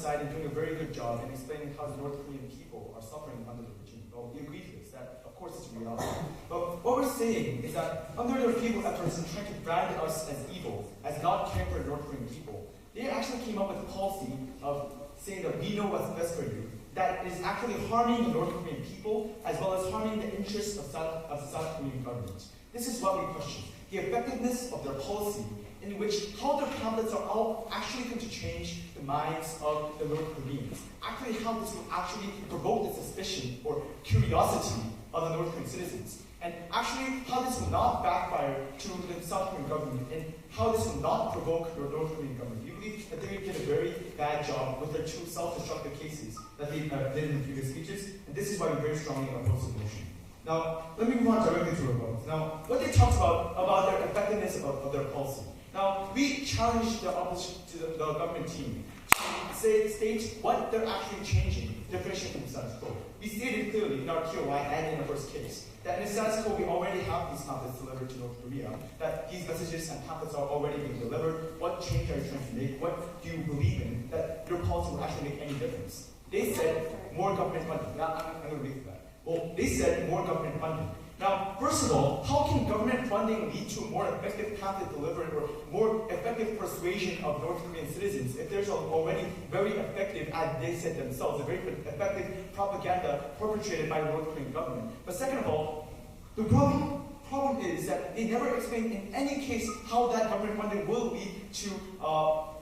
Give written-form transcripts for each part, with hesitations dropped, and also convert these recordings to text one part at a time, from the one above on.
side and doing a very good job in explaining how the North Korean people are suffering under the regime. Well, we agree to this, that of course it's a reality. But what we're saying is that under their feeble efforts in trying to brand us as evil, as not caring for the North Korean people, they actually came up with a policy of saying that we know what's best for you, that is actually harming the North Korean people, as well as harming the interests of the South Korean government. This is what we question. The effectiveness of their policy, in which how their pamphlets are all actually going to change the minds of the North Koreans. Actually, how this will actually provoke the suspicion or curiosity of the North Korean citizens. And actually, how this will not backfire to the South Korean government, and how this will not provoke the North Korean government. We believe that they did a very bad job with their two self-destructive cases that they did in the previous speeches, and this is why we very strongly oppose the motion. Now, let me move on directly to our vote. Now, what they talked about their effectiveness of their policy. Now, we challenged the opposition to the government team to state what they're actually changing, differentiating from the status quo. We stated clearly in our QOI and in the first case that in the status quo we already have these pamphlets delivered to North Korea, that these messages and pamphlets are already being delivered. What change are you trying to make? What do you believe in that your policy will actually make any difference? They said more government funding. Now, I'm going to read that. Well, they said more government funding. Now, first of all, how can government funding lead to more effective pamphlet delivery or more effective persuasion of North Korean citizens if there's already very effective, as they said themselves, a very effective propaganda perpetrated by the North Korean government? But second of all, the problem is that they never explain in any case how that government funding will lead to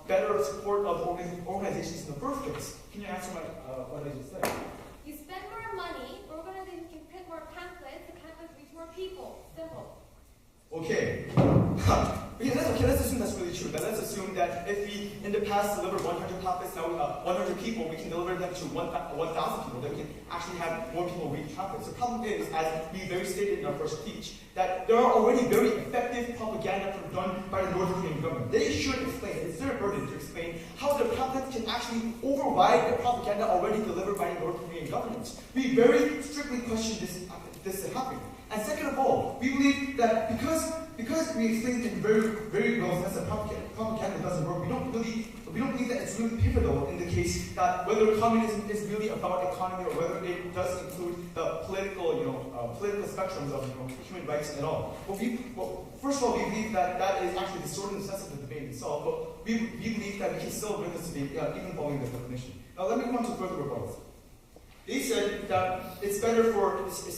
better support of organizations in the first place. Can you answer what I just said? You spend more money, organizations can print more pamphlets, the pamphlets reach more people. Simple. Okay. Let's assume that's really true. But let's assume that if we, in the past, delivered 100 pamphlets, now 100 people, we can deliver them to 1,000 people. Then we can actually have more people read pamphlets. The problem is, as we very stated in our first speech, that there are already very effective propaganda done by the North Korean government. They should explain, it's their burden to explain how their pamphlets can actually override the propaganda already delivered by the North Korean government. We very strictly question this happening. And second of all, we believe that because we explained it very well that propaganda doesn't work, we don't believe that it's really pivotal in the case that whether communism is really about economy or whether it does include the political spectrums of human rights at all. First of all, we believe that is actually distorting the sense of the debate itself, but we believe that we can still win this debate even following this definition. Now let me go on to further rebuttals. They said that it's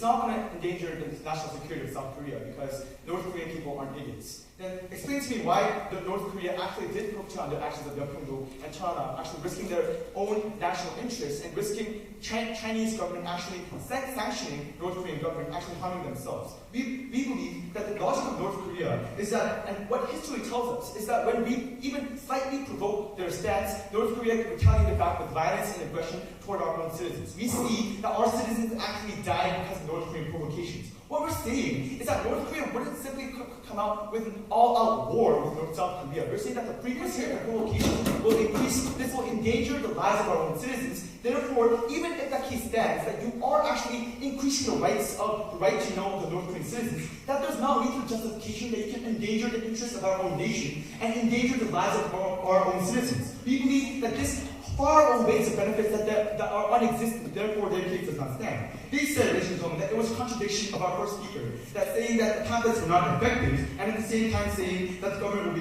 not going to endanger the national security of South Korea because North Korean people aren't idiots. Then explain to me why the North Korea actually did perpetrate on the actions of Yeonpyeong and China, actually risking their own national interests and risking Chinese government actually sanctioning North Korean government, actually harming themselves. We believe that the logic of North Korea is that, and what history tells us, is that when we even slightly provoke their stance, North Korea retaliated back with violence and aggression toward our own citizens. We see that our citizens actually died because of North Korean provocations. What we're saying is that North Korea wouldn't simply come out with an all-out war with South Korea. We're saying that the frequency of the provocation will increase. This will endanger the lives of our own citizens. Therefore, even if that case stands, that you are actually increasing the right to know of the North Korean citizens, that does not lead to justification that you can endanger the interests of our own nation and endanger the lives of our own citizens. We believe that this far outweighs the benefits that are unexistent, therefore their case does not stand. They said, ladies and gentlemen, that it was a contradiction of our first speaker, that saying that the pamphlets were not effective, and at the same time saying that the government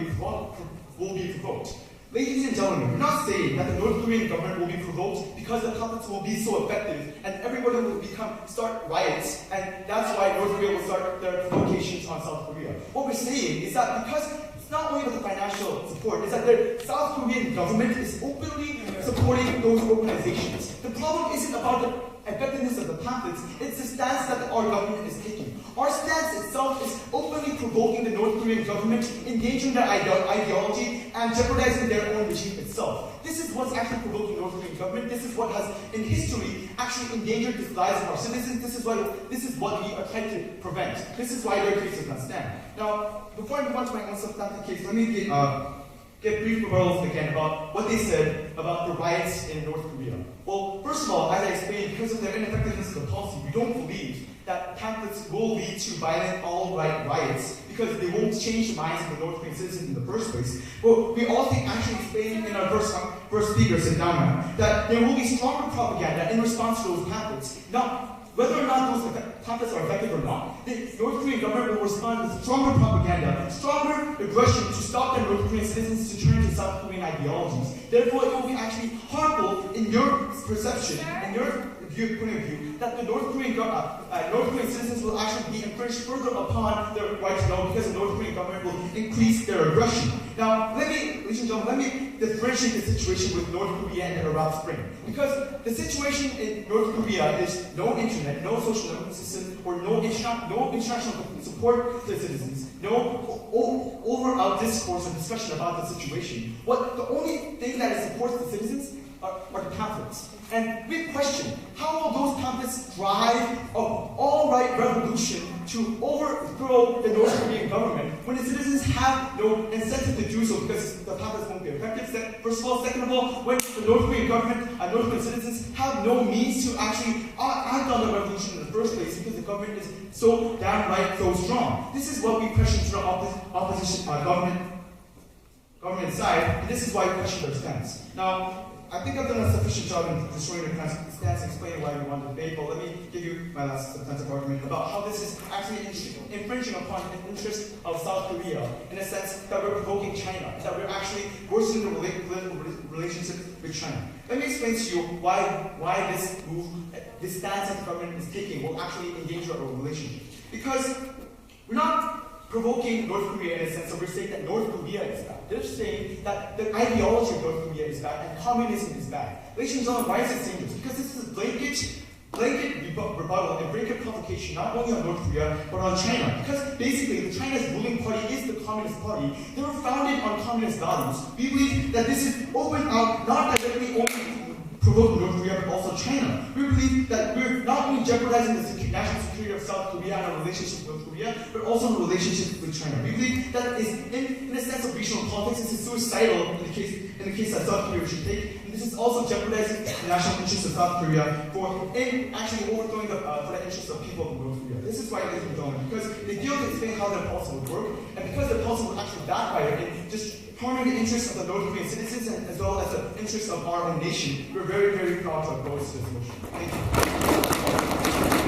will be provoked. Ladies and gentlemen, we're not saying that the North Korean government will be provoked because the pamphlets will be so effective and everybody will start riots, and that's why North Korea will start their provocations on South Korea. What we're saying is that because it's not only about the financial support, it's that the South Korean government is openly supporting those organizations. The problem isn't about the effectiveness of the pamphlets, it's the stance that our government is taking. Our stance itself is openly provoking the North Korean government, endangering their ideology, and jeopardizing their own regime itself. This is what's actually provoking the North Korean government. This is what has, in history, actually endangered the lives of our citizens. This is what we are trying to prevent. This is why their case does not stand. Now, before I move on to my own substantive case, let me get brief rebuttals again about what they said about the riots in North Korea. Well, first of all, as I explained, because of their ineffectiveness of the policy, we don't believe that pamphlets will lead to violent alt-right riots because they won't change the minds of the North Korean citizens in the first place. But we also actually explained in our first speaker, sit down now, that there will be stronger propaganda in response to those pamphlets. Now, whether or not those pamphlets are effective or not, the North Korean government will respond with stronger propaganda, stronger aggression to stop their North Korean citizens to turn to South Korean ideologies. Therefore, it will be actually harmful in your perception, in your point of view, that the North Korean citizens will actually be infringed further upon their right to know because the North Korean government will increase their aggression. Now, ladies and gentlemen, let me differentiate the situation with North Korea and the Arab Spring. Because the situation in North Korea is no internet, no social network system, or no international support to citizens, no overall discourse or discussion about the situation. The only thing that supports the citizens are the pamphlets. And we question, how will those pamphlets drive an all-right revolution to overthrow the North Korean government when the citizens have no incentive to do so because the pamphlets won't be effective? First of all. Second of all, when the North Korean government and North Korean citizens have no means to actually act on the revolution in the first place because the government is so downright so strong. This is what we question to the opposition government side, and this is why we question their stance. Now, I think I've done a sufficient job in destroying the stance and explaining why we want to debate, but let me give you my last substantive argument about how this is actually infringing upon the interest of South Korea in the sense that we're provoking China, that we're actually worsening the political relationship with China. Let me explain to you why this move, this stance that the government is taking will actually endanger our relationship. Because we're not provoking North Korea in a sense of we're saying that North Korea is bad. They're saying that the ideology of North Korea is bad and communism is bad. Ladies and gentlemen, why is it saying this? Because this is a blanket rebuttal and blanket provocation not only on North Korea but on China. Because basically China's ruling party is the Communist Party. They were founded on communist values. We believe that this is open out not directly only provoke North Korea, but also China. We believe that we're not only jeopardizing the national security of South Korea and our relationship with Korea, but also the relationship with China. We believe that is, in a sense of regional politics, this is suicidal in the case that South Korea should take. And this is also jeopardizing the national interests of South Korea in actually overthrowing for the interests of people of North Korea. This is why ladies and gentlemen, because they fail to explain how their policy would work, and because their policy would actually backfire in just harming the interests of the North Korean citizens and as well as the interests of our own nation. We're very, very proud to oppose this motion. Thank you.